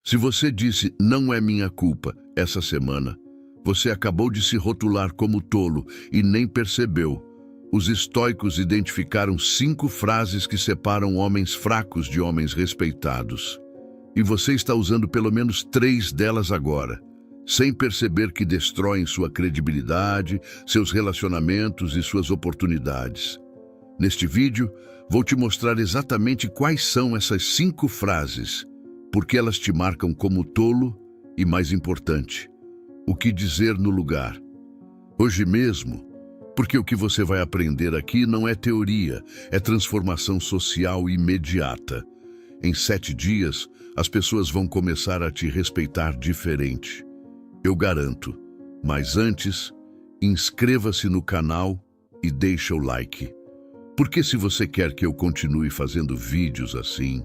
Se você disse "não é minha culpa" essa semana, você acabou de se rotular como tolo e nem percebeu. Os estoicos identificaram 5 frases que separam homens fracos de homens respeitados. E você está usando pelo menos 3 delas agora, sem perceber que destroem sua credibilidade, seus relacionamentos e suas oportunidades. Neste vídeo, vou te mostrar exatamente quais são essas 5 frases, porque elas te marcam como tolo e, mais importante, o que dizer no lugar. Hoje mesmo, porque o que você vai aprender aqui não é teoria, é transformação social imediata. Em 7 dias, as pessoas vão começar a te respeitar diferente. Eu garanto. Mas antes, inscreva-se no canal e deixa o like. Porque se você quer que eu continue fazendo vídeos assim,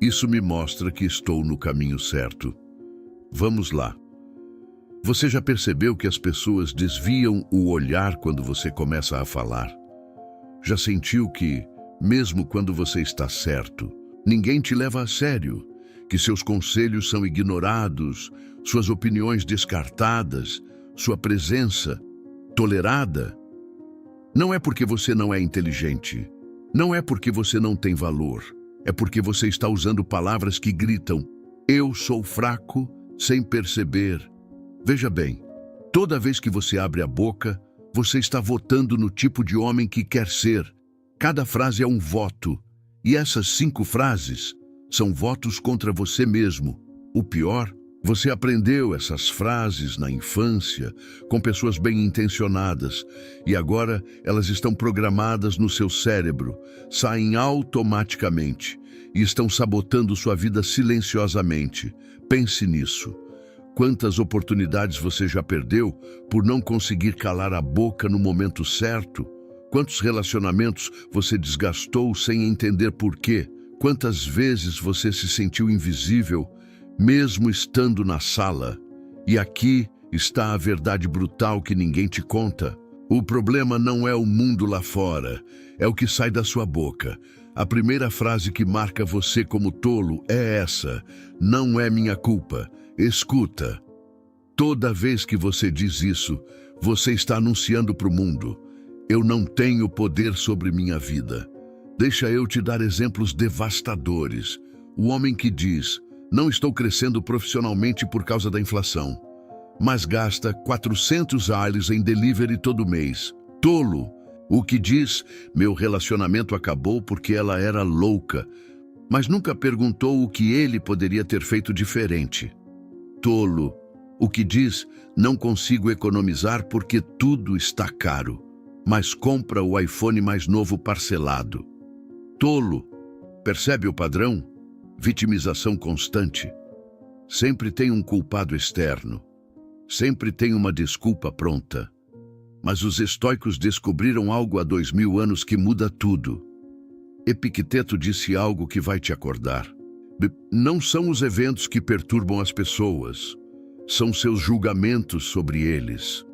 isso me mostra que estou no caminho certo. Vamos lá. Você já percebeu que as pessoas desviam o olhar quando você começa a falar? Já sentiu que, mesmo quando você está certo, ninguém te leva a sério? Que seus conselhos são ignorados, suas opiniões descartadas, sua presença tolerada? Não é porque você não é inteligente, não é porque você não tem valor, é porque você está usando palavras que gritam "eu sou fraco" sem perceber. Veja bem, toda vez que você abre a boca, você está votando no tipo de homem que quer ser. Cada frase é um voto, e essas 5 frases são votos contra você mesmo. O pior, você aprendeu essas frases na infância, com pessoas bem intencionadas, e agora elas estão programadas no seu cérebro, saem automaticamente e estão sabotando sua vida silenciosamente. Pense nisso. Quantas oportunidades você já perdeu por não conseguir calar a boca no momento certo? Quantos relacionamentos você desgastou sem entender por quê? Quantas vezes você se sentiu invisível, mesmo estando na sala? E aqui está a verdade brutal que ninguém te conta. O problema não é o mundo lá fora, é o que sai da sua boca. A primeira frase que marca você como tolo é essa: "não é minha culpa". Escuta. Toda vez que você diz isso, você está anunciando para o mundo: "eu não tenho poder sobre minha vida". Deixa eu te dar exemplos devastadores. O homem que diz: "não estou crescendo profissionalmente por causa da inflação", mas gasta 400 reais em delivery todo mês. Tolo. O que diz: "meu relacionamento acabou porque ela era louca", mas nunca perguntou o que ele poderia ter feito diferente. Tolo. O que diz: "não consigo economizar porque tudo está caro", mas compra o iPhone mais novo parcelado. Tolo. Percebe o padrão? Vitimização constante. Sempre tem um culpado externo. Sempre tem uma desculpa pronta. Mas os estoicos descobriram algo há 2000 anos que muda tudo. Epicteto disse algo que vai te acordar. Não são os eventos que perturbam as pessoas, são seus julgamentos sobre eles.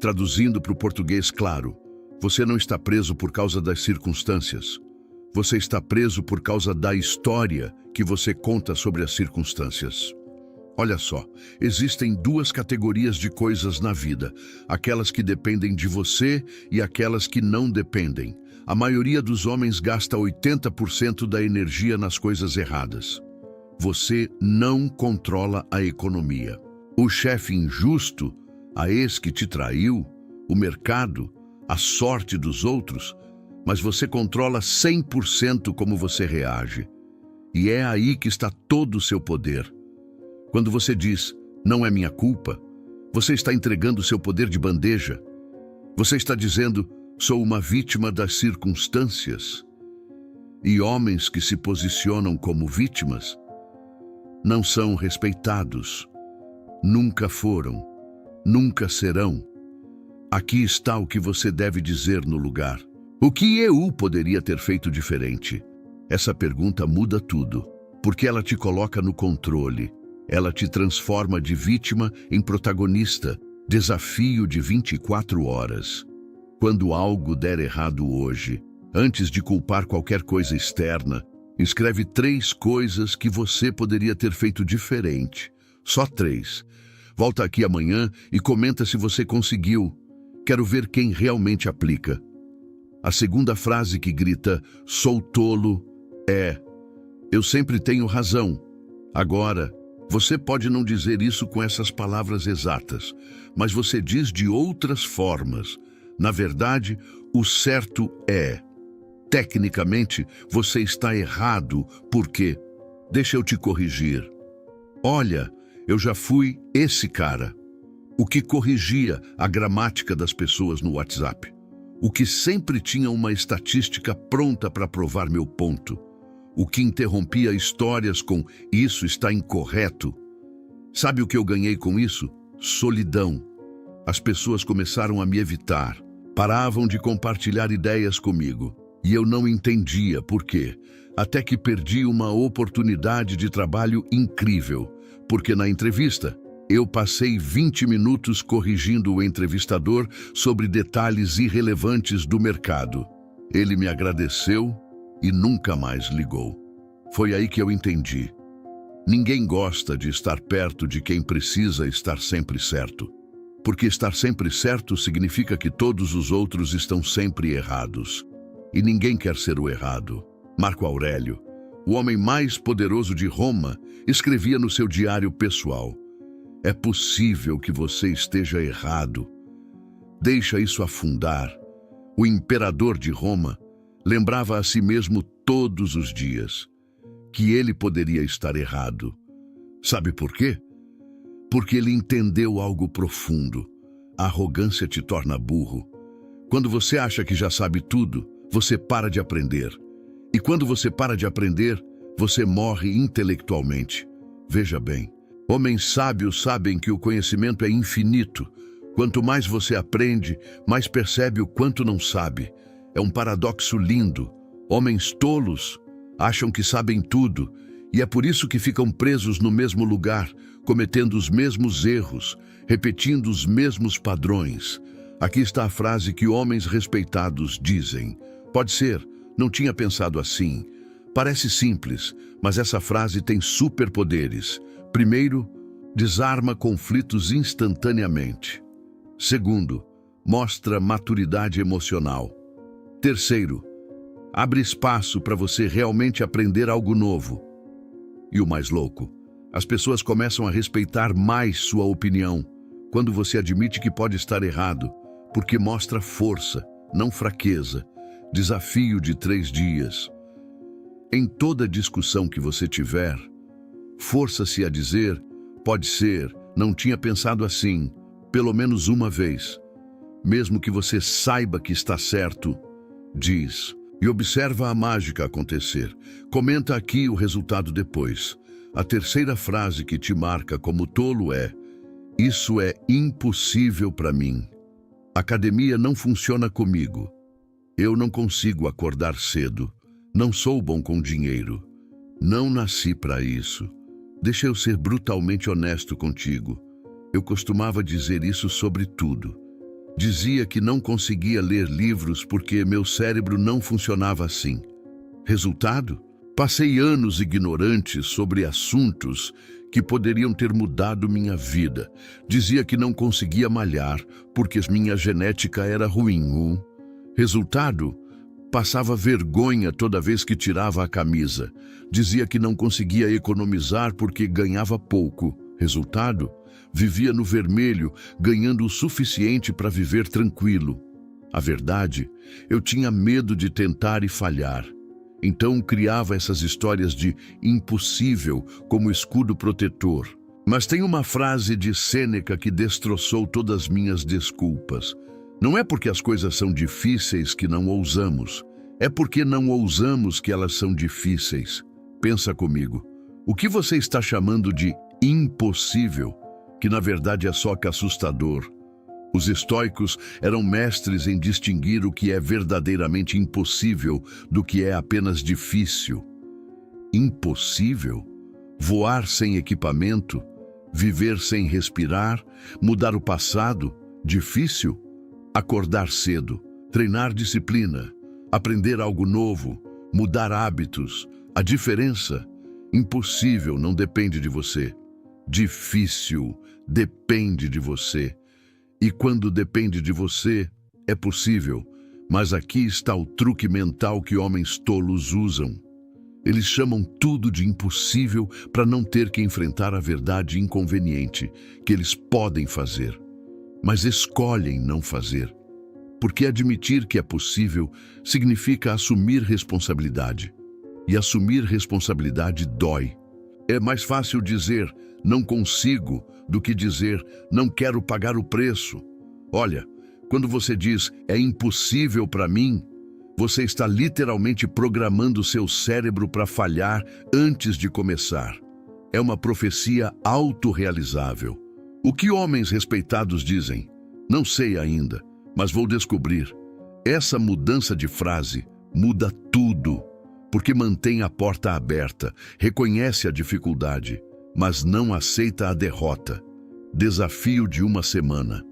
Traduzindo para o português claro, você não está preso por causa das circunstâncias. Você está preso por causa da história que você conta sobre as circunstâncias. Olha só, existem 2 categorias de coisas na vida: aquelas que dependem de você e aquelas que não dependem. A maioria dos homens gasta 80% da energia nas coisas erradas. Você não controla a economia. O chefe injusto, a ex que te traiu, o mercado, a sorte dos outros, mas você controla 100% como você reage. E é aí que está todo o seu poder. Quando você diz "não é minha culpa", você está entregando seu poder de bandeja. Você está dizendo: "sou uma vítima das circunstâncias". E homens que se posicionam como vítimas não são respeitados. Nunca foram. Nunca serão. Aqui está o que você deve dizer no lugar. O que eu poderia ter feito diferente? Essa pergunta muda tudo, porque ela te coloca no controle. Ela te transforma de vítima em protagonista. Desafio de 24 horas. Quando algo der errado hoje, antes de culpar qualquer coisa externa, Escreve 3 coisas que você poderia ter feito diferente. Só 3. Volta aqui amanhã e comenta se você conseguiu. Quero ver quem realmente aplica. A segunda frase que grita, sou tolo, é: eu sempre tenho razão. Agora, você pode não dizer isso com essas palavras exatas, mas você diz de outras formas. Na verdade, o certo é: tecnicamente, você está errado, porque... Deixa eu te corrigir. Olha, eu já fui esse cara. O que corrigia a gramática das pessoas no WhatsApp. O que sempre tinha uma estatística pronta para provar meu ponto. O que interrompia histórias com "isso está incorreto". Sabe o que eu ganhei com isso? Solidão. As pessoas começaram a me evitar. Paravam de compartilhar ideias comigo. E eu não entendia por quê. Até que perdi uma oportunidade de trabalho incrível. Porque na entrevista, eu passei 20 minutos corrigindo o entrevistador sobre detalhes irrelevantes do mercado. Ele me agradeceu e nunca mais ligou. Foi aí que eu entendi. Ninguém gosta de estar perto de quem precisa estar sempre certo. Porque estar sempre certo significa que todos os outros estão sempre errados. E ninguém quer ser o errado. Marco Aurélio, o homem mais poderoso de Roma, escrevia no seu diário pessoal: é possível que você esteja errado. Deixa isso afundar. O imperador de Roma lembrava a si mesmo todos os dias que ele poderia estar errado. Sabe por quê? Porque ele entendeu algo profundo. A arrogância te torna burro. Quando você acha que já sabe tudo, você para de aprender. E quando você para de aprender, você morre intelectualmente. Veja bem, homens sábios sabem que o conhecimento é infinito. Quanto mais você aprende, mais percebe o quanto não sabe. É um paradoxo lindo. Homens tolos acham que sabem tudo, e é por isso que ficam presos no mesmo lugar, cometendo os mesmos erros, repetindo os mesmos padrões. Aqui está a frase que homens respeitados dizem. Pode ser, não tinha pensado assim. Parece simples, mas essa frase tem superpoderes. Primeiro, desarma conflitos instantaneamente. Segundo, mostra maturidade emocional. Terceiro, abre espaço para você realmente aprender algo novo. E o mais louco, as pessoas começam a respeitar mais sua opinião quando você admite que pode estar errado, porque mostra força, não fraqueza. Desafio de 3 dias. Em toda discussão que você tiver, força-se a dizer: pode ser, não tinha pensado assim, pelo menos uma vez. Mesmo que você saiba que está certo, diz. E observa a mágica acontecer. Comenta aqui o resultado depois. A terceira frase que te marca como tolo é: isso é impossível para mim. Academia não funciona comigo. Eu não consigo acordar cedo. Não sou bom com dinheiro. Não nasci para isso. Deixa eu ser brutalmente honesto contigo. Eu costumava dizer isso sobre tudo. Dizia que não conseguia ler livros porque meu cérebro não funcionava assim. Resultado? Passei anos ignorantes sobre assuntos que poderiam ter mudado minha vida. Dizia que não conseguia malhar porque minha genética era ruim. Resultado? Passava vergonha toda vez que tirava a camisa. Dizia que não conseguia economizar porque ganhava pouco. Resultado? Vivia no vermelho, ganhando o suficiente para viver tranquilo. A verdade, eu tinha medo de tentar e falhar. Então criava essas histórias de impossível como escudo protetor. Mas tem uma frase de Sêneca que destroçou todas as minhas desculpas. Não é porque as coisas são difíceis que não ousamos. É porque não ousamos que elas são difíceis. Pensa comigo. O que você está chamando de impossível, que na verdade é só que assustador? Os estoicos eram mestres em distinguir o que é verdadeiramente impossível do que é apenas difícil. Impossível? Voar sem equipamento? Viver sem respirar? Mudar o passado? Difícil? Acordar cedo, treinar disciplina, aprender algo novo, mudar hábitos, A diferença: impossível não depende de você. Difícil depende de você. E quando depende de você, é possível. Mas aqui está o truque mental que homens tolos usam. Eles chamam tudo de impossível para não ter que enfrentar a verdade inconveniente que eles podem fazer, mas escolhem não fazer. Porque admitir que é possível significa assumir responsabilidade. E assumir responsabilidade dói. É mais fácil dizer não consigo do que dizer não quero pagar o preço. Olha, quando você diz é impossível para mim, você está literalmente programando seu cérebro para falhar antes de começar. É uma profecia autorrealizável. O que homens respeitados dizem? Não sei ainda, mas vou descobrir. Essa mudança de frase muda tudo, porque mantém a porta aberta, reconhece a dificuldade, mas não aceita a derrota. Desafio de uma semana.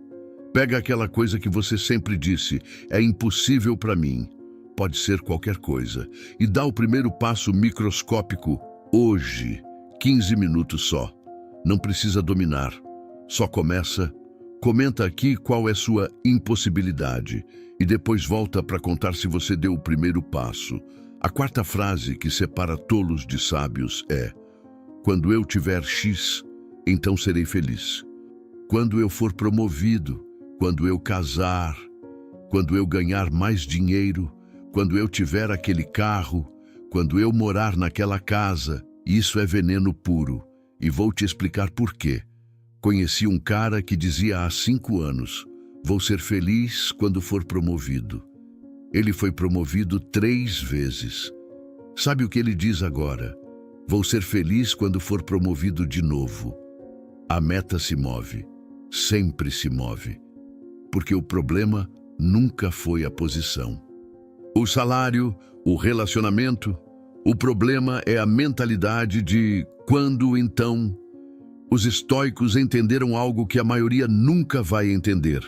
Pega aquela coisa que você sempre disse, é impossível para mim. Pode ser qualquer coisa. E dá o primeiro passo microscópico hoje. 15 minutos só. Não precisa dominar. Só começa. Comenta aqui qual é sua impossibilidade. E depois volta para contar se você deu o primeiro passo. A quarta frase que separa tolos de sábios é: quando eu tiver X, então serei feliz. Quando eu for promovido, quando eu casar, quando eu ganhar mais dinheiro, quando eu tiver aquele carro, quando eu morar naquela casa. Isso é veneno puro. E vou te explicar por quê. Conheci um cara que dizia há 5 anos, vou ser feliz quando for promovido. Ele foi promovido 3 vezes. Sabe o que ele diz agora? Vou ser feliz quando for promovido de novo. A meta se move. Sempre se move. Porque o problema nunca foi a posição. O salário, o relacionamento, o problema é a mentalidade de quando então. Os estoicos entenderam algo que a maioria nunca vai entender.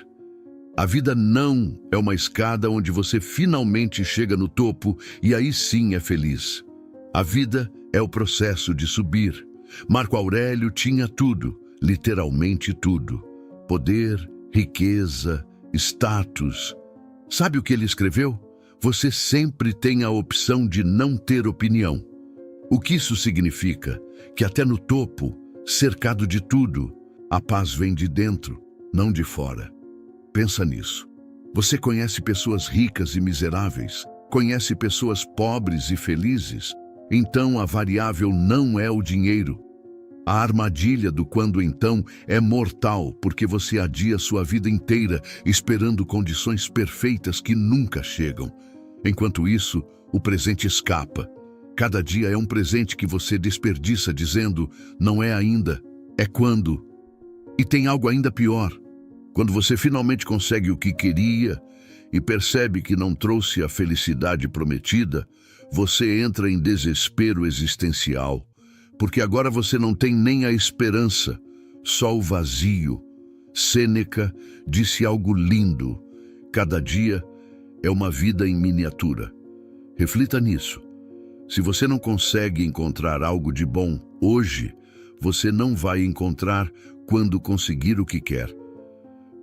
A vida não é uma escada onde você finalmente chega no topo e aí sim é feliz. A vida é o processo de subir. Marco Aurélio tinha tudo, literalmente tudo. Poder, riqueza, status. Sabe o que ele escreveu? Você sempre tem a opção de não ter opinião. O que isso significa? Que até no topo, cercado de tudo, a paz vem de dentro, não de fora. Pensa nisso. Você conhece pessoas ricas e miseráveis? Conhece pessoas pobres e felizes? Então a variável não é o dinheiro. A armadilha do quando então é mortal porque você adia sua vida inteira esperando condições perfeitas que nunca chegam. Enquanto isso, o presente escapa. Cada dia é um presente que você desperdiça dizendo, não é ainda, é quando. E tem algo ainda pior. Quando você finalmente consegue o que queria e percebe que não trouxe a felicidade prometida, você entra em desespero existencial. Porque agora você não tem nem a esperança, só o vazio. Sêneca disse algo lindo. Cada dia é uma vida em miniatura. Reflita nisso. Se você não consegue encontrar algo de bom hoje, você não vai encontrar quando conseguir o que quer.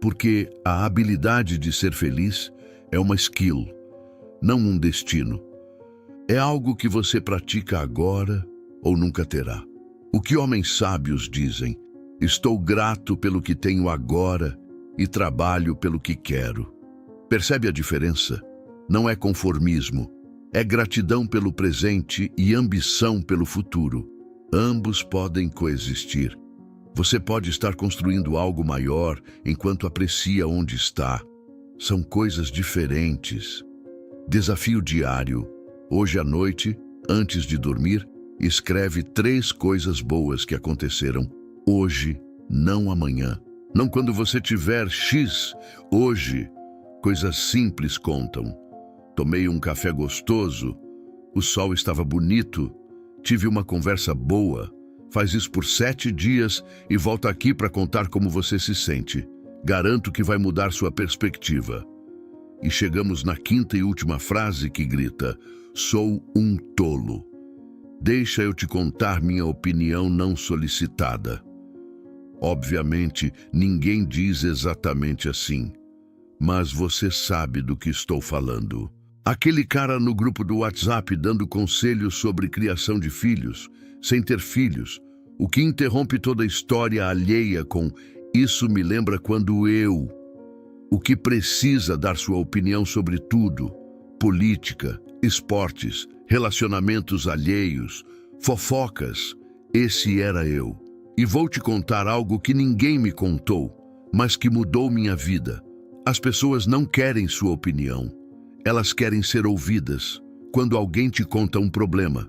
Porque a habilidade de ser feliz é uma skill, não um destino. É algo que você pratica agora ou nunca terá. O que homens sábios dizem? Estou grato pelo que tenho agora e trabalho pelo que quero. Percebe a diferença? Não é conformismo, é gratidão pelo presente e ambição pelo futuro. Ambos podem coexistir. Você pode estar construindo algo maior enquanto aprecia onde está. São coisas diferentes. Desafio diário. Hoje à noite, antes de dormir, escreve 3 coisas boas que aconteceram hoje, não amanhã. Não quando você tiver X, hoje. Coisas simples contam. Tomei um café gostoso, o sol estava bonito, tive uma conversa boa. Faz isso por 7 dias e volta aqui para contar como você se sente. Garanto que vai mudar sua perspectiva. E chegamos na 5ª e última frase que grita: sou um tolo. Deixa eu te contar minha opinião não solicitada. Obviamente, ninguém diz exatamente assim, mas você sabe do que estou falando. Aquele cara no grupo do WhatsApp dando conselhos sobre criação de filhos, sem ter filhos, o que interrompe toda a história alheia com "isso me lembra quando eu", o que precisa dar sua opinião sobre tudo, política, esportes, relacionamentos alheios, fofocas. Esse era eu. E vou te contar algo que ninguém me contou, mas que mudou minha vida. As pessoas não querem sua opinião. Elas querem ser ouvidas. Quando alguém te conta um problema,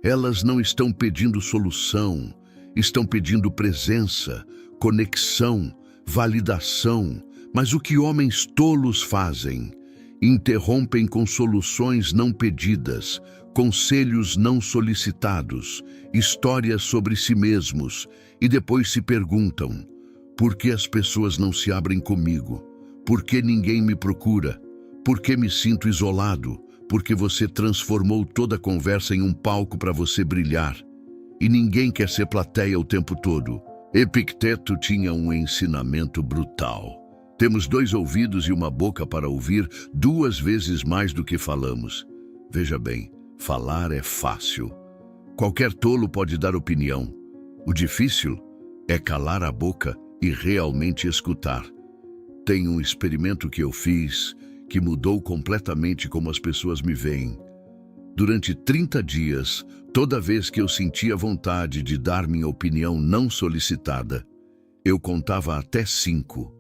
elas não estão pedindo solução, estão pedindo presença, conexão, validação. Mas o que homens tolos fazem? Interrompem com soluções não pedidas, conselhos não solicitados, histórias sobre si mesmos, e depois se perguntam: por que as pessoas não se abrem comigo? Por que ninguém me procura? Por que me sinto isolado? Porque você transformou toda a conversa em um palco para você brilhar. E ninguém quer ser plateia o tempo todo. Epicteto tinha um ensinamento brutal. Temos 2 ouvidos e uma boca para ouvir 2 vezes mais do que falamos. Veja bem, falar é fácil. Qualquer tolo pode dar opinião. O difícil é calar a boca e realmente escutar. Tem um experimento que eu fiz que mudou completamente como as pessoas me veem. Durante 30 dias, toda vez que eu sentia vontade de dar minha opinião não solicitada, eu contava até 5.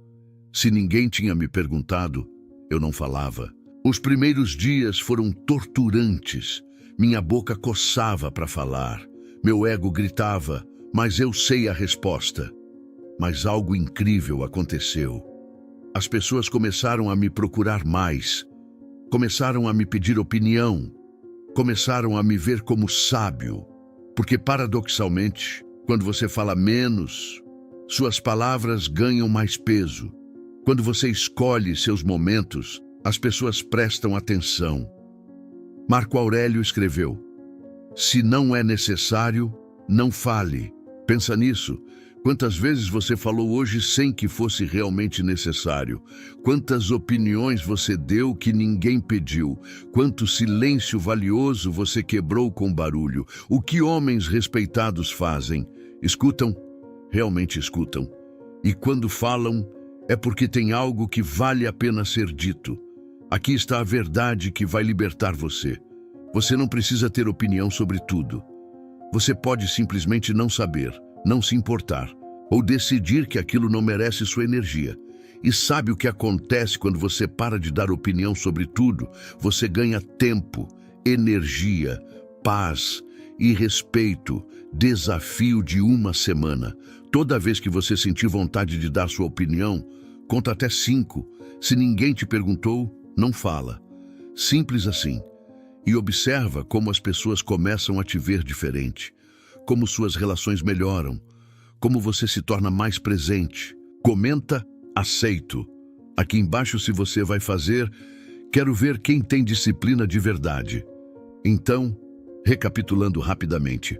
Se ninguém tinha me perguntado, eu não falava. Os primeiros dias foram torturantes. Minha boca coçava para falar. Meu ego gritava, mas eu sei a resposta. Mas algo incrível aconteceu. As pessoas começaram a me procurar mais. Começaram a me pedir opinião. Começaram a me ver como sábio. Porque, paradoxalmente, quando você fala menos, suas palavras ganham mais peso. Quando você escolhe seus momentos, as pessoas prestam atenção. Marco Aurélio escreveu: se não é necessário, não fale. Pensa nisso. Quantas vezes você falou hoje sem que fosse realmente necessário? Quantas opiniões você deu que ninguém pediu? Quanto silêncio valioso você quebrou com barulho? O que homens respeitados fazem? Escutam? Realmente escutam. E quando falam, é porque tem algo que vale a pena ser dito. Aqui está a verdade que vai libertar você. Você não precisa ter opinião sobre tudo. Você pode simplesmente não saber, não se importar, ou decidir que aquilo não merece sua energia. E sabe o que acontece quando você para de dar opinião sobre tudo? Você ganha tempo, energia, paz e respeito. Desafio de 1 semana. Toda vez que você sentir vontade de dar sua opinião, conta até 5. Se ninguém te perguntou, não fala. Simples assim. E observa como as pessoas começam a te ver diferente, como suas relações melhoram, como você se torna mais presente. Comenta, aceito. Aqui embaixo, se você vai fazer, quero ver quem tem disciplina de verdade. Então, recapitulando rapidamente,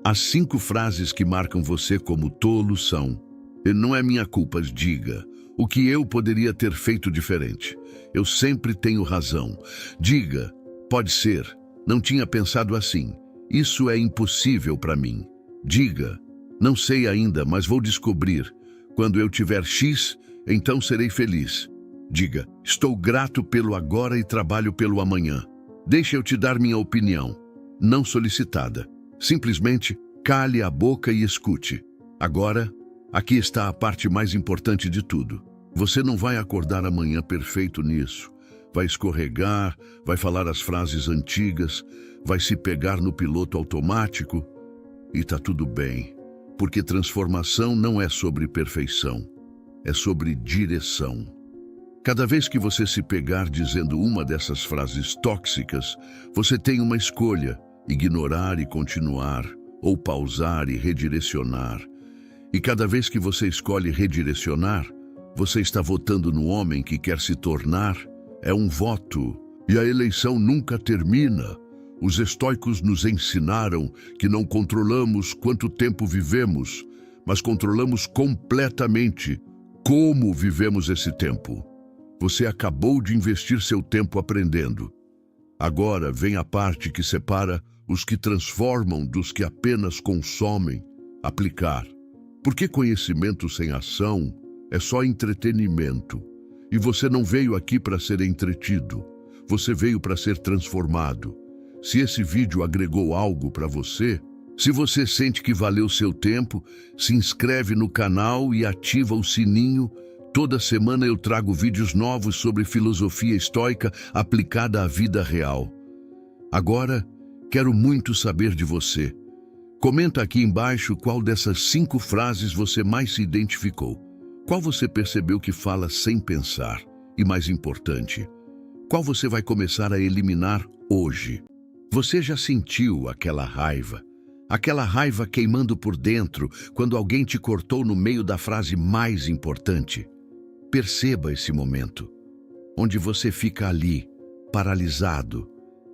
as 5 frases que marcam você como tolo são: e não é minha culpa, diga. O que eu poderia ter feito diferente? Eu sempre tenho razão. Diga, pode ser, não tinha pensado assim. Isso é impossível para mim. Diga, não sei ainda, mas vou descobrir. Quando eu tiver X, então serei feliz. Diga, estou grato pelo agora e trabalho pelo amanhã. Deixa eu te dar minha opinião, não solicitada. Simplesmente cale a boca e escute. Agora, aqui está a parte mais importante de tudo. Você não vai acordar amanhã perfeito nisso. Vai escorregar, vai falar as frases antigas, vai se pegar no piloto automático. E tá tudo bem, porque transformação não é sobre perfeição, é sobre direção. Cada vez que você se pegar dizendo uma dessas frases tóxicas, você tem uma escolha: ignorar e continuar, ou pausar e redirecionar. E cada vez que você escolhe redirecionar, você está votando no homem que quer se tornar. É um voto, e a eleição nunca termina. Os estoicos nos ensinaram que não controlamos quanto tempo vivemos, mas controlamos completamente como vivemos esse tempo. Você acabou de investir seu tempo aprendendo. Agora vem a parte que separa os que transformam dos que apenas consomem, aplicar. Porque conhecimento sem ação é só entretenimento. E você não veio aqui para ser entretido. Você veio para ser transformado. Se esse vídeo agregou algo para você, se você sente que valeu seu tempo, se inscreve no canal e ativa o sininho. Toda semana eu trago vídeos novos sobre filosofia estoica aplicada à vida real. Agora, quero muito saber de você. Comenta aqui embaixo qual dessas 5 frases você mais se identificou. Qual você percebeu que fala sem pensar? E mais importante, qual você vai começar a eliminar hoje? Você já sentiu aquela raiva? Aquela raiva queimando por dentro quando alguém te cortou no meio da frase mais importante? Perceba esse momento, onde você fica ali, paralisado,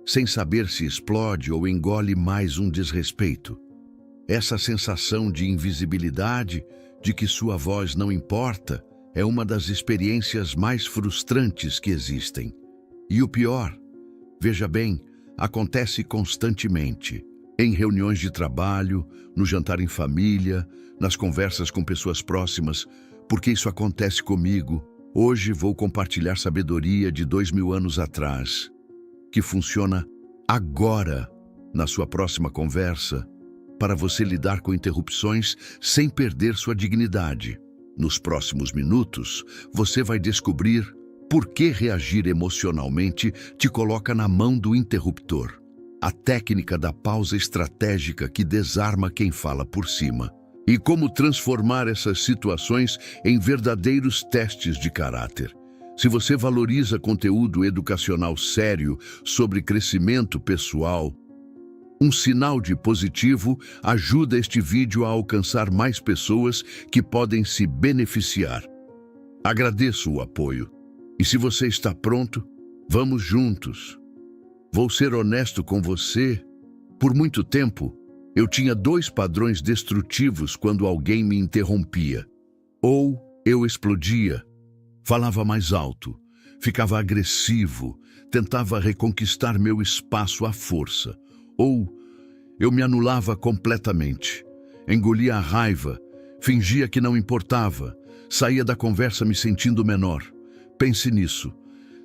sem saber se explode ou engole mais um desrespeito. Essa sensação de invisibilidade, de que sua voz não importa, é uma das experiências mais frustrantes que existem. E o pior, veja bem, acontece constantemente. Em reuniões de trabalho, no jantar em família, nas conversas com pessoas próximas, porque isso acontece comigo. Hoje vou compartilhar sabedoria de 2000 anos atrás, que funciona agora, na sua próxima conversa, para você lidar com interrupções sem perder sua dignidade. Nos próximos minutos, você vai descobrir por que reagir emocionalmente te coloca na mão do interruptor. A técnica da pausa estratégica que desarma quem fala por cima. E como transformar essas situações em verdadeiros testes de caráter. Se você valoriza conteúdo educacional sério sobre crescimento pessoal, um sinal de positivo ajuda este vídeo a alcançar mais pessoas que podem se beneficiar. Agradeço o apoio. E se você está pronto, vamos juntos. Vou ser honesto com você. Por muito tempo, eu tinha 2 padrões destrutivos quando alguém me interrompia. Ou eu explodia, falava mais alto, ficava agressivo, tentava reconquistar meu espaço à força. Ou eu me anulava completamente, engolia a raiva, fingia que não importava, saía da conversa me sentindo menor. Pense nisso.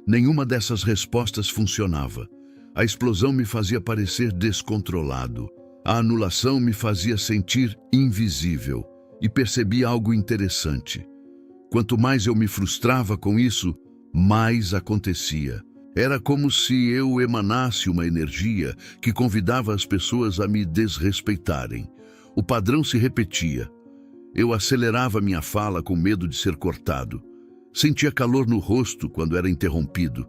Nenhuma dessas respostas funcionava. A explosão me fazia parecer descontrolado. A anulação me fazia sentir invisível. E percebi algo interessante. Quanto mais eu me frustrava com isso, mais acontecia. Era como se eu emanasse uma energia que convidava as pessoas a me desrespeitarem. O padrão se repetia. Eu acelerava minha fala com medo de ser cortado. Sentia calor no rosto quando era interrompido.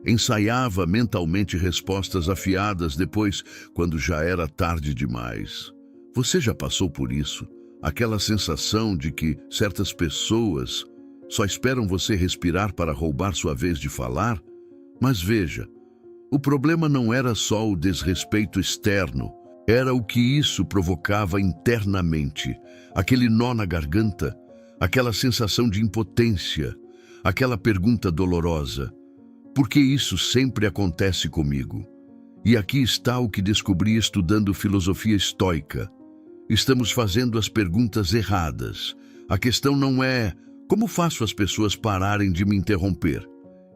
Ensaiava mentalmente respostas afiadas depois, quando já era tarde demais. Você já passou por isso? Aquela sensação de que certas pessoas só esperam você respirar para roubar sua vez de falar? Mas veja, o problema não era só o desrespeito externo, era o que isso provocava internamente. Aquele nó na garganta, aquela sensação de impotência, aquela pergunta dolorosa. Por que isso sempre acontece comigo? E aqui está o que descobri estudando filosofia estoica. Estamos fazendo as perguntas erradas. A questão não é como faço as pessoas pararem de me interromper.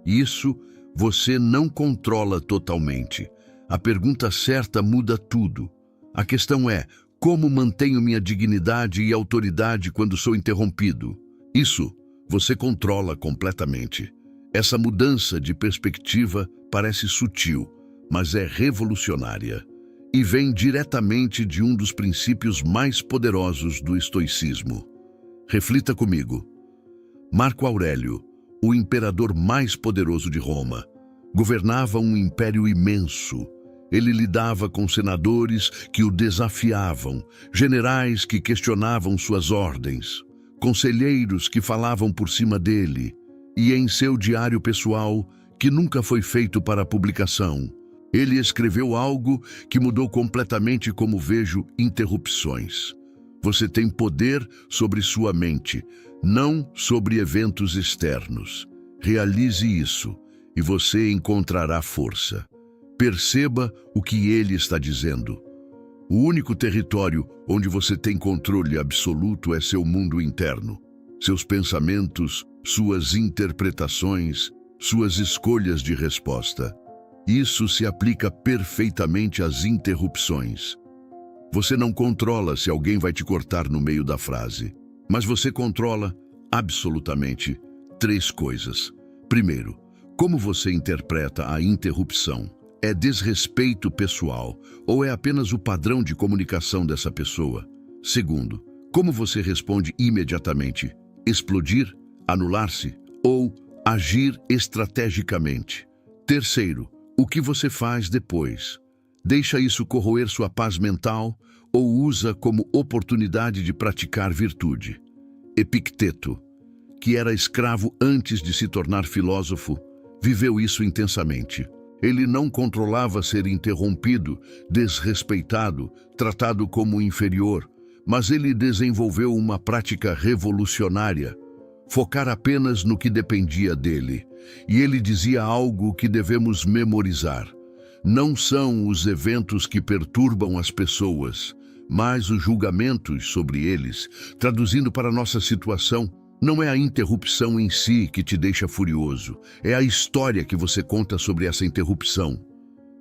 Isso você não controla totalmente. A pergunta certa muda tudo. A questão é como mantenho minha dignidade e autoridade quando sou interrompido. Isso você controla completamente. Essa mudança de perspectiva parece sutil, mas é revolucionária e vem diretamente de um dos princípios mais poderosos do estoicismo. Reflita comigo. Marco Aurélio, o imperador mais poderoso de Roma, governava um império imenso. Ele lidava com senadores que o desafiavam, generais que questionavam suas ordens, conselheiros que falavam por cima dele. E em seu diário pessoal, que nunca foi feito para publicação, Ele escreveu algo que mudou completamente como vejo interrupções. Você tem poder sobre sua mente, não sobre eventos externos. Realize isso e você encontrará força. Perceba o que ele está dizendo. O único território onde você tem controle absoluto é seu mundo interno. Seus pensamentos, suas interpretações, suas escolhas de resposta. Isso se aplica perfeitamente às interrupções. Você não controla se alguém vai te cortar no meio da frase, mas você controla, absolutamente, 3 coisas. Primeiro, como você interpreta a interrupção? É desrespeito pessoal ou é apenas o padrão de comunicação dessa pessoa? Segundo, como você responde imediatamente? Explodir, anular-se ou agir estrategicamente? Terceiro, o que você faz depois? Deixa isso corroer sua paz mental ou usa como oportunidade de praticar virtude? Epicteto, que era escravo antes de se tornar filósofo, viveu isso intensamente. Ele não controlava ser interrompido, desrespeitado, tratado como inferior, mas ele desenvolveu uma prática revolucionária, focar apenas no que dependia dele. E ele dizia algo que devemos memorizar. Não são os eventos que perturbam as pessoas, mas os julgamentos sobre eles. Traduzindo para nossa situação, não é a interrupção em si que te deixa furioso, é a história que você conta sobre essa interrupção.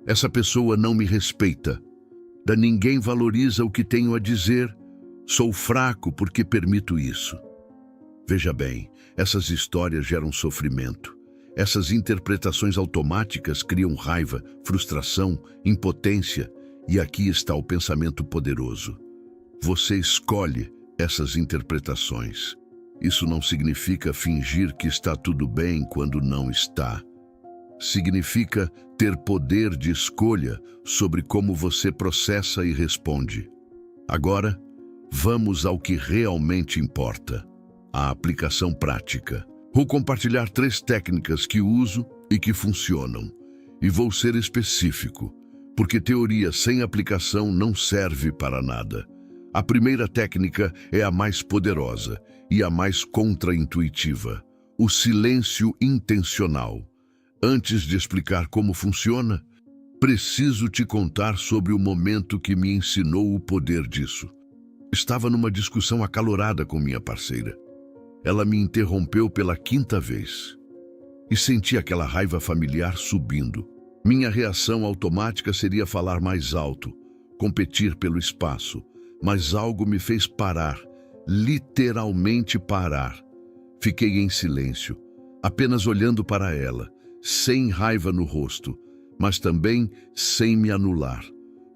Essa pessoa não me respeita. Ninguém valoriza o que tenho a dizer. Sou fraco porque permito isso. Veja bem, essas histórias geram sofrimento. Essas interpretações automáticas criam raiva, frustração, impotência, e aqui está o pensamento poderoso. Você escolhe essas interpretações. Isso não significa fingir que está tudo bem quando não está. Significa ter poder de escolha sobre como você processa e responde. Agora, vamos ao que realmente importa: a aplicação prática. Vou compartilhar 3 técnicas que uso e que funcionam. E vou ser específico, porque teoria sem aplicação não serve para nada. A primeira técnica é a mais poderosa e a mais contraintuitiva: o silêncio intencional. Antes de explicar como funciona, preciso te contar sobre o momento que me ensinou o poder disso. Estava numa discussão acalorada com minha parceira. Ela me interrompeu pela 5ª vez e senti aquela raiva familiar subindo. Minha reação automática seria falar mais alto, competir pelo espaço, mas algo me fez parar, literalmente parar. Fiquei em silêncio, apenas olhando para ela, sem raiva no rosto, mas também sem me anular.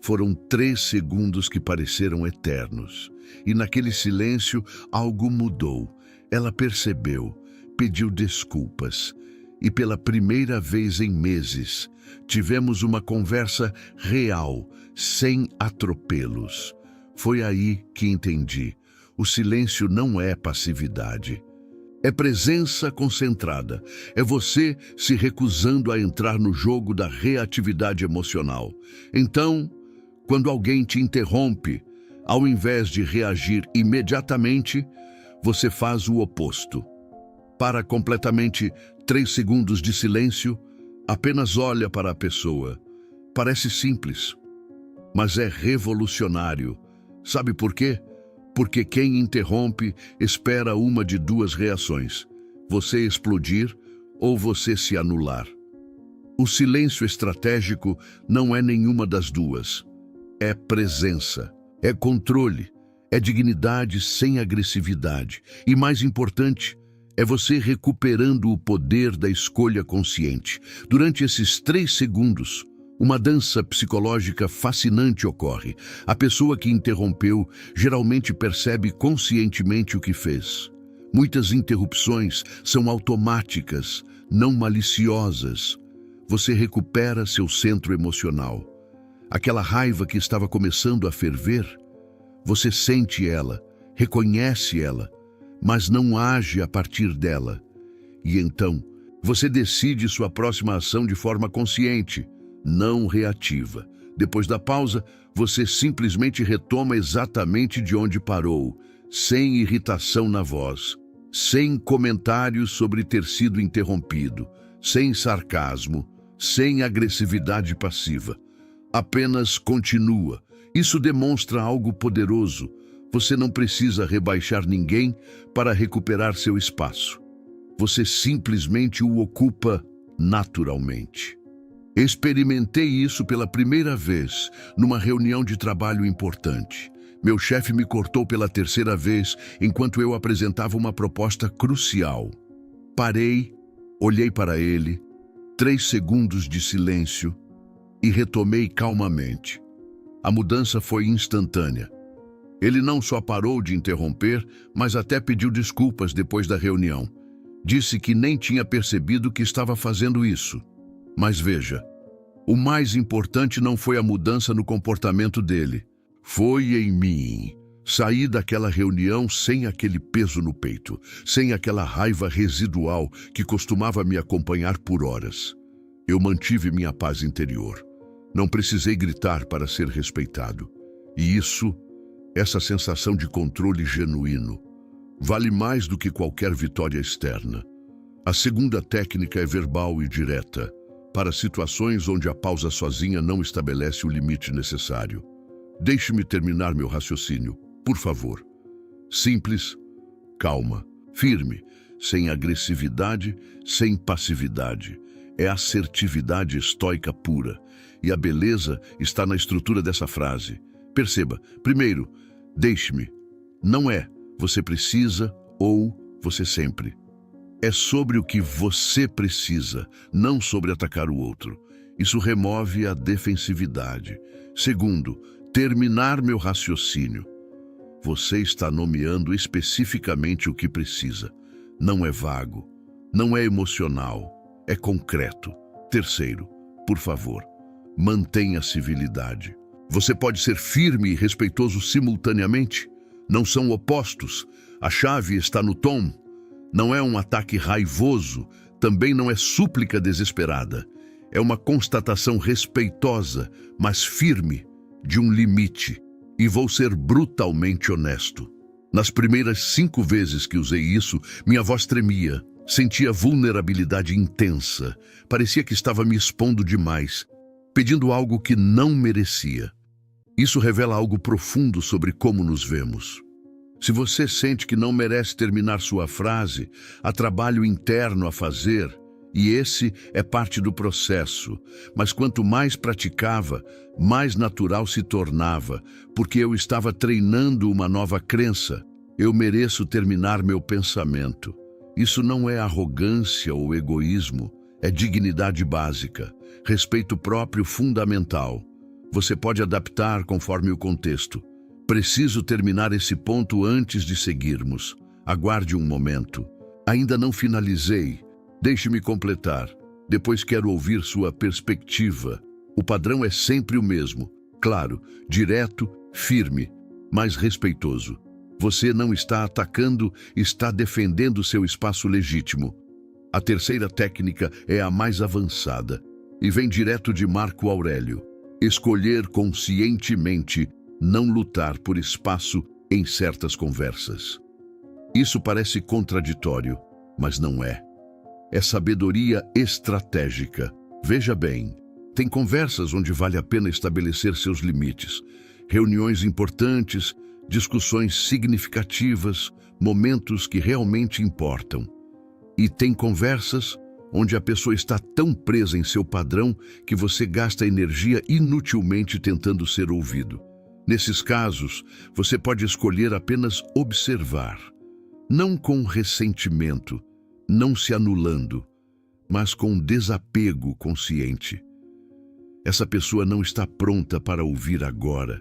Foram 3 segundos que pareceram eternos, e naquele silêncio algo mudou. Ela percebeu, pediu desculpas, e pela primeira vez em meses, tivemos uma conversa real, sem atropelos. Foi aí que entendi: o silêncio não é passividade. É presença concentrada. É você se recusando a entrar no jogo da reatividade emocional. Então, quando alguém te interrompe, ao invés de reagir imediatamente, você faz o oposto. Para completamente 3 segundos de silêncio, apenas olha para a pessoa. Parece simples, mas é revolucionário. Sabe por quê? Porque quem interrompe espera uma de 2 reações: você explodir ou você se anular. O silêncio estratégico não é nenhuma das 2. É presença, é controle, é dignidade sem agressividade. E mais importante, é você recuperando o poder da escolha consciente. Durante esses 3 segundos, uma dança psicológica fascinante ocorre. A pessoa que interrompeu geralmente percebe conscientemente o que fez. Muitas interrupções são automáticas, não maliciosas. Você recupera seu centro emocional. Aquela raiva que estava começando a ferver, você sente ela, reconhece ela, mas não age a partir dela. E então, você decide sua próxima ação de forma consciente. não reativa. Depois da pausa, você simplesmente retoma exatamente de onde parou, sem irritação na voz, sem comentários sobre ter sido interrompido, sem sarcasmo, sem agressividade passiva. Apenas continua. Isso demonstra algo poderoso. Você não precisa rebaixar ninguém para recuperar seu espaço. Você simplesmente o ocupa naturalmente. Experimentei isso pela primeira vez numa reunião de trabalho importante. Meu chefe me cortou pela terceira vez enquanto eu apresentava uma proposta crucial. Parei, olhei para ele, 3 segundos de silêncio e retomei calmamente. A mudança foi instantânea. Ele não só parou de interromper, mas até pediu desculpas depois da reunião. Disse que nem tinha percebido que estava fazendo isso. Mas veja, o mais importante não foi a mudança no comportamento dele. Foi em mim. Saí daquela reunião sem aquele peso no peito, sem aquela raiva residual que costumava me acompanhar por horas. Eu mantive minha paz interior. Não precisei gritar para ser respeitado. E essa sensação de controle genuíno, vale mais do que qualquer vitória externa. A segunda técnica é verbal e direta, para situações onde a pausa sozinha não estabelece o limite necessário. Deixe-me terminar meu raciocínio, por favor. Simples, calma, firme, sem agressividade, sem passividade. É assertividade estoica pura. E a beleza está na estrutura dessa frase. Perceba, primeiro, deixe-me. Não é você precisa ou você sempre. É sobre o que você precisa, não sobre atacar o outro. Isso remove a defensividade. Segundo, terminar meu raciocínio. Você está nomeando especificamente o que precisa. Não é vago, não é emocional, é concreto. Terceiro, por favor, mantenha a civilidade. Você pode ser firme e respeitoso simultaneamente. Não são opostos. A chave está no tom. Não é um ataque raivoso, também não é súplica desesperada. É uma constatação respeitosa, mas firme, de um limite. E vou ser brutalmente honesto. Nas primeiras 5 vezes que usei isso, minha voz tremia. Sentia vulnerabilidade intensa. Parecia que estava me expondo demais, pedindo algo que não merecia. Isso revela algo profundo sobre como nos vemos. Se você sente que não merece terminar sua frase, há trabalho interno a fazer, e esse é parte do processo. Mas quanto mais praticava, mais natural se tornava, porque eu estava treinando uma nova crença. Eu mereço terminar meu pensamento. Isso não é arrogância ou egoísmo, é dignidade básica, respeito próprio fundamental. Você pode adaptar conforme o contexto. Preciso terminar esse ponto antes de seguirmos. Aguarde um momento. Ainda não finalizei. Deixe-me completar. Depois quero ouvir sua perspectiva. O padrão é sempre o mesmo. Claro, direto, firme, mas respeitoso. Você não está atacando, está defendendo seu espaço legítimo. A terceira técnica é a mais avançada e vem direto de Marco Aurélio. Escolher conscientemente não lutar por espaço em certas conversas. Isso parece contraditório, mas não é. É sabedoria estratégica. Veja bem, tem conversas onde vale a pena estabelecer seus limites, reuniões importantes, discussões significativas, momentos que realmente importam. E tem conversas onde a pessoa está tão presa em seu padrão que você gasta energia inutilmente tentando ser ouvido. Nesses casos, você pode escolher apenas observar, não com ressentimento, não se anulando, mas com desapego consciente. Essa pessoa não está pronta para ouvir agora.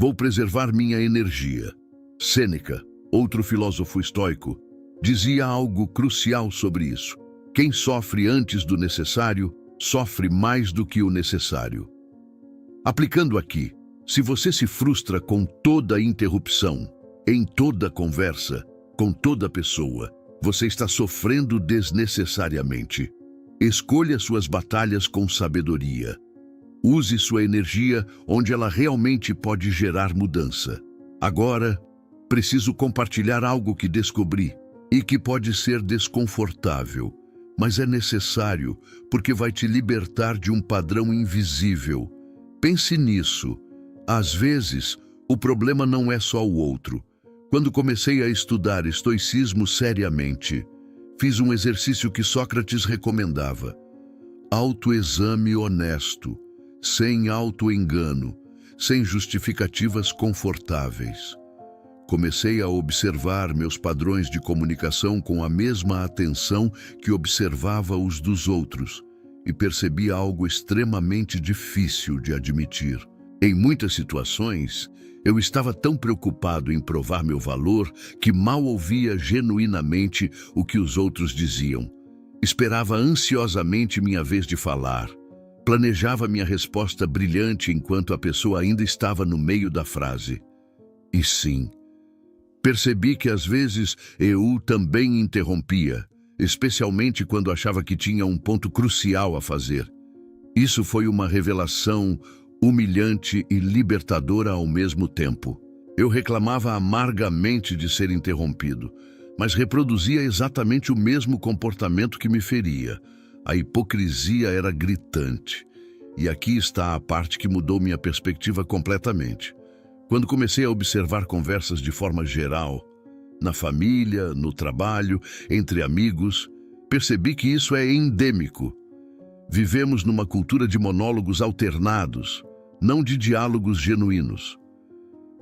Vou preservar minha energia. Sêneca, outro filósofo estoico, dizia algo crucial sobre isso. Quem sofre antes do necessário, sofre mais do que o necessário. Aplicando aqui, se você se frustra com toda interrupção, em toda conversa, com toda pessoa, você está sofrendo desnecessariamente. Escolha suas batalhas com sabedoria. Use sua energia onde ela realmente pode gerar mudança. Agora, preciso compartilhar algo que descobri e que pode ser desconfortável, mas é necessário porque vai te libertar de um padrão invisível. Pense nisso. Às vezes, o problema não é só o outro. Quando comecei a estudar estoicismo seriamente, fiz um exercício que Sócrates recomendava. Autoexame honesto, sem autoengano, sem justificativas confortáveis. Comecei a observar meus padrões de comunicação com a mesma atenção que observava os dos outros e percebi algo extremamente difícil de admitir. Em muitas situações, eu estava tão preocupado em provar meu valor que mal ouvia genuinamente o que os outros diziam. Esperava ansiosamente minha vez de falar. Planejava minha resposta brilhante enquanto a pessoa ainda estava no meio da frase. E sim, percebi que às vezes eu também interrompia, especialmente quando achava que tinha um ponto crucial a fazer. Isso foi uma revelação humilhante e libertadora ao mesmo tempo. Eu reclamava amargamente de ser interrompido, mas reproduzia exatamente o mesmo comportamento que me feria. A hipocrisia era gritante. E aqui está a parte que mudou minha perspectiva completamente. Quando comecei a observar conversas de forma geral, na família, no trabalho, entre amigos, percebi que isso é endêmico. Vivemos numa cultura de monólogos alternados, não de diálogos genuínos.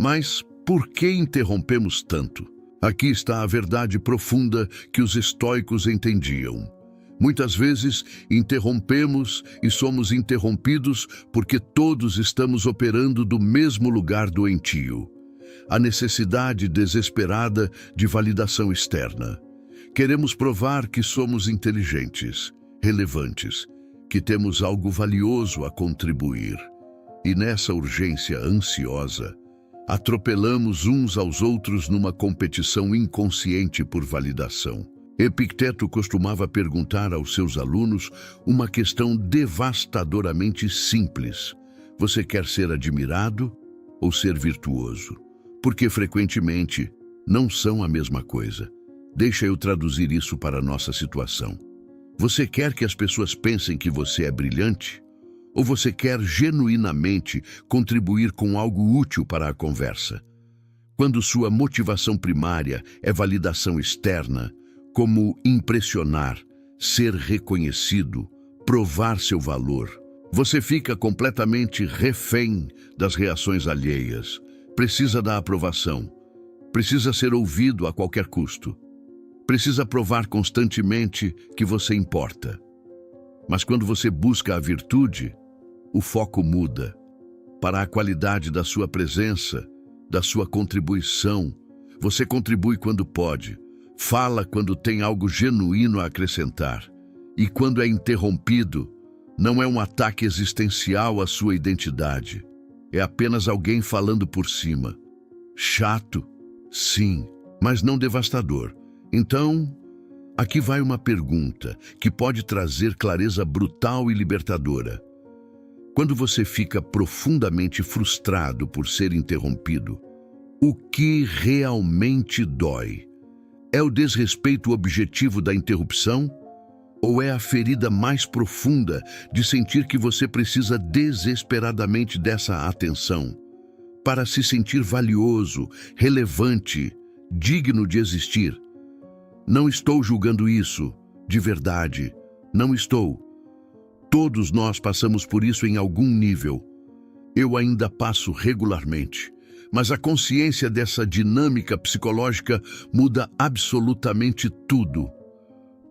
Mas por que interrompemos tanto? Aqui está a verdade profunda que os estoicos entendiam. Muitas vezes interrompemos e somos interrompidos porque todos estamos operando do mesmo lugar doentio. A necessidade desesperada de validação externa. Queremos provar que somos inteligentes, relevantes, que temos algo valioso a contribuir. E nessa urgência ansiosa, atropelamos uns aos outros numa competição inconsciente por validação. Epicteto costumava perguntar aos seus alunos uma questão devastadoramente simples. Você quer ser admirado ou ser virtuoso? Porque frequentemente não são a mesma coisa. Deixa eu traduzir isso para a nossa situação. Você quer que as pessoas pensem que você é brilhante? Ou você quer genuinamente contribuir com algo útil para a conversa? Quando sua motivação primária é validação externa, como impressionar, ser reconhecido, provar seu valor, você fica completamente refém das reações alheias. Precisa da aprovação. Precisa ser ouvido a qualquer custo. Precisa provar constantemente que você importa. Mas quando você busca a virtude, o foco muda para a qualidade da sua presença, da sua contribuição. Você contribui quando pode. Fala quando tem algo genuíno a acrescentar. E quando é interrompido, não é um ataque existencial à sua identidade. É apenas alguém falando por cima. Chato, sim, mas não devastador. Então, aqui vai uma pergunta que pode trazer clareza brutal e libertadora. Quando você fica profundamente frustrado por ser interrompido, o que realmente dói? É o desrespeito objetivo da interrupção? Ou é a ferida mais profunda de sentir que você precisa desesperadamente dessa atenção para se sentir valioso, relevante, digno de existir? Não estou julgando isso, de verdade, não estou. Todos nós passamos por isso em algum nível. Eu ainda passo regularmente. Mas a consciência dessa dinâmica psicológica muda absolutamente tudo.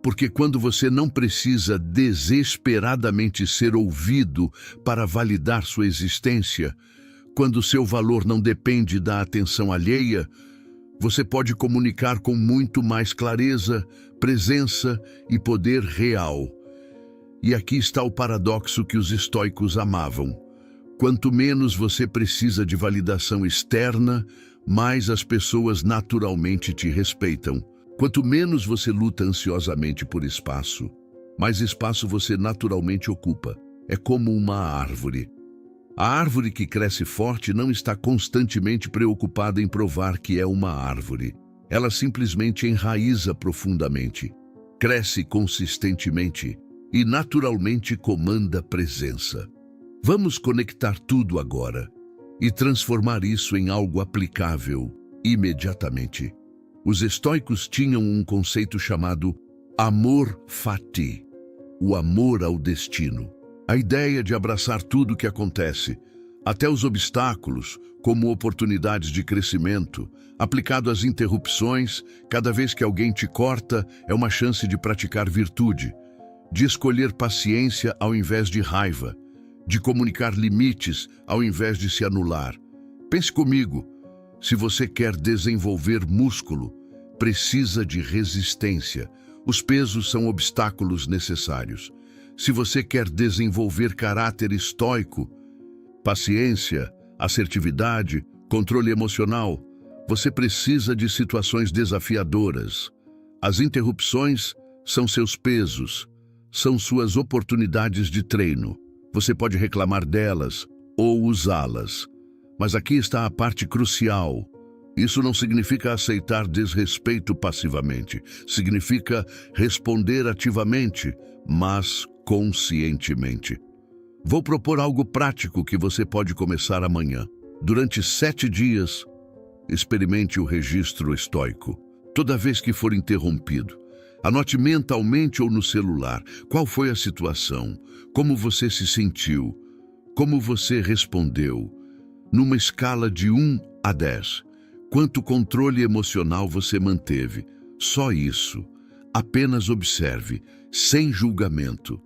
Porque quando você não precisa desesperadamente ser ouvido para validar sua existência, quando seu valor não depende da atenção alheia, você pode comunicar com muito mais clareza, presença e poder real. E aqui está o paradoxo que os estoicos amavam. Quanto menos você precisa de validação externa, mais as pessoas naturalmente te respeitam. Quanto menos você luta ansiosamente por espaço, mais espaço você naturalmente ocupa. É como uma árvore. A árvore que cresce forte não está constantemente preocupada em provar que é uma árvore. Ela simplesmente enraiza profundamente, cresce consistentemente e naturalmente comanda presença. Vamos conectar tudo agora e transformar isso em algo aplicável imediatamente. Os estoicos tinham um conceito chamado amor fati, o amor ao destino. A ideia de abraçar tudo o que acontece, até os obstáculos, como oportunidades de crescimento, aplicado às interrupções, cada vez que alguém te corta, é uma chance de praticar virtude, de escolher paciência ao invés de raiva, de comunicar limites ao invés de se anular. Pense comigo, se você quer desenvolver músculo, precisa de resistência. Os pesos são obstáculos necessários. Se você quer desenvolver caráter estoico, paciência, assertividade, controle emocional, você precisa de situações desafiadoras. As interrupções são seus pesos, são suas oportunidades de treino. Você pode reclamar delas ou usá-las. Mas aqui está a parte crucial. Isso não significa aceitar desrespeito passivamente. Significa responder ativamente, mas conscientemente. Vou propor algo prático que você pode começar amanhã. Durante 7 dias, experimente o registro estoico. Toda vez que for interrompido, anote mentalmente ou no celular qual foi a situação, como você se sentiu, como você respondeu, numa escala de 1 a 10. Quanto controle emocional você manteve? Só isso. Apenas observe, sem julgamento.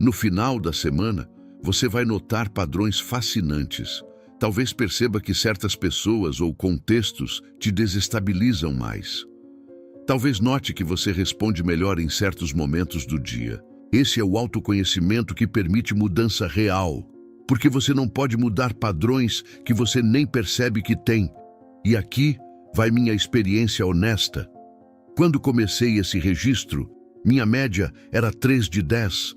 No final da semana, você vai notar padrões fascinantes. Talvez perceba que certas pessoas ou contextos te desestabilizam mais. Talvez note que você responde melhor em certos momentos do dia. Esse é o autoconhecimento que permite mudança real, porque você não pode mudar padrões que você nem percebe que tem. E aqui vai minha experiência honesta. Quando comecei esse registro, minha média era 3 de 10.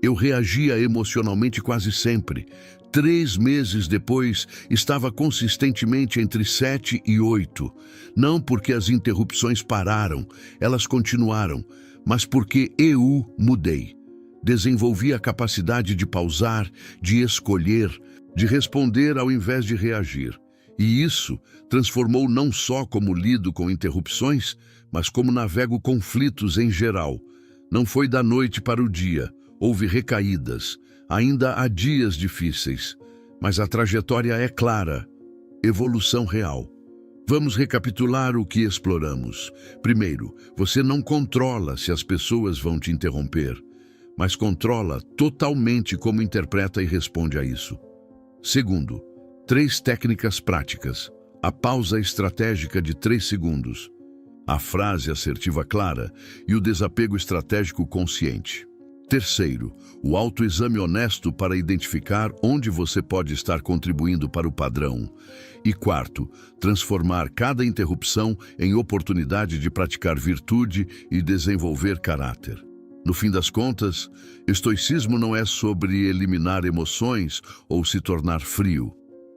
Eu reagia emocionalmente quase sempre. 3 meses depois, estava consistentemente entre 7 e 8. Não porque as interrupções pararam, elas continuaram, mas porque eu mudei. Desenvolvi a capacidade de pausar, de escolher, de responder ao invés de reagir. E isso transformou não só como lido com interrupções, mas como navego conflitos em geral. Não foi da noite para o dia. Houve recaídas, ainda há dias difíceis, mas a trajetória é clara, evolução real. Vamos recapitular o que exploramos. Primeiro, você não controla se as pessoas vão te interromper, mas controla totalmente como interpreta e responde a isso. Segundo, 3 técnicas práticas. A pausa estratégica de 3 segundos, a frase assertiva clara e o desapego estratégico consciente. Terceiro, o autoexame honesto para identificar onde você pode estar contribuindo para o padrão. E quarto, transformar cada interrupção em oportunidade de praticar virtude e desenvolver caráter. No fim das contas, estoicismo não é sobre eliminar emoções ou se tornar frio.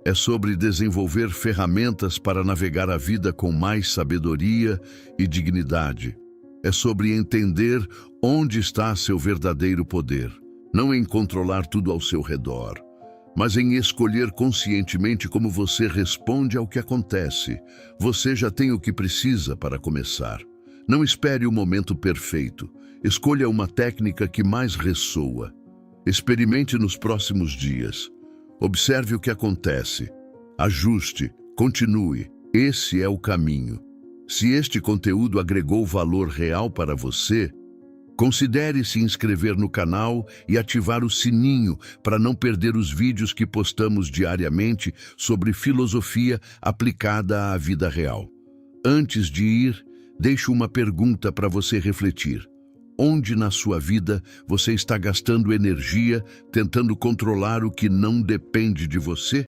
É sobre desenvolver ferramentas para navegar a vida com mais sabedoria e dignidade. É sobre entender onde está seu verdadeiro poder, não em controlar tudo ao seu redor, mas em escolher conscientemente como você responde ao que acontece. Você já tem o que precisa para começar. Não espere o momento perfeito. Escolha uma técnica que mais ressoa. Experimente nos próximos dias. Observe o que acontece. Ajuste, continue. Esse é o caminho. Se este conteúdo agregou valor real para você, considere se inscrever no canal e ativar o sininho para não perder os vídeos que postamos diariamente sobre filosofia aplicada à vida real. Antes de ir, deixo uma pergunta para você refletir. Onde na sua vida você está gastando energia tentando controlar o que não depende de você?